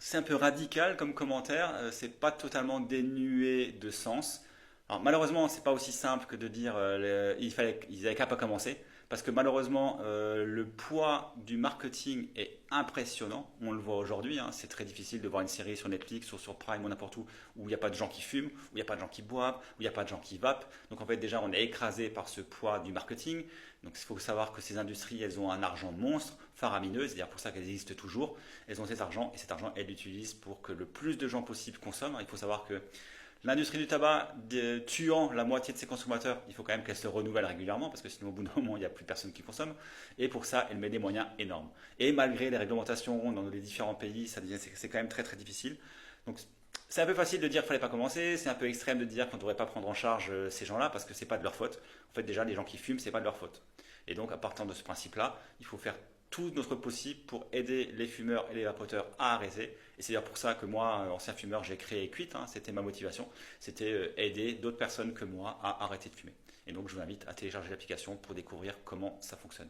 C'est un peu radical comme commentaire, c'est pas totalement dénué de sens. Alors malheureusement, c'est pas aussi simple que de dire ils avaient qu'à pas commencer, parce que malheureusement, le poids du marketing est impressionnant. On le voit aujourd'hui, hein, c'est très difficile de voir une série sur Netflix ou sur Prime ou n'importe où il n'y a pas de gens qui fument, où il n'y a pas de gens qui boivent, où il n'y a pas de gens qui vapent. Donc en fait déjà, on est écrasé par ce poids du marketing. Donc il faut savoir que ces industries, elles ont un argent monstre, faramineux, c'est-à-dire pour ça qu'elles existent toujours. Elles ont cet argent et cet argent, elles l'utilisent pour que le plus de gens possible consomment. Il faut savoir que l'industrie du tabac tuant la moitié de ses consommateurs, il faut quand même qu'elle se renouvelle régulièrement parce que sinon au bout d'un moment il n'y a plus personne qui consomme. Et pour ça, elle met des moyens énormes. Et malgré les réglementations dans les différents pays, c'est quand même très très difficile. Donc c'est un peu facile de dire qu'il ne fallait pas commencer, c'est un peu extrême de dire qu'on ne devrait pas prendre en charge ces gens-là parce que c'est pas de leur faute. En fait déjà les gens qui fument, c'est pas de leur faute. Et donc à partir de ce principe-là, il faut faire tout notre possible pour aider les fumeurs et les vapoteurs à arrêter. Et c'est d'ailleurs pour ça que moi, ancien fumeur, j'ai créé Quit, hein, c'était ma motivation, c'était aider d'autres personnes que moi à arrêter de fumer. Et donc je vous invite à télécharger l'application pour découvrir comment ça fonctionne.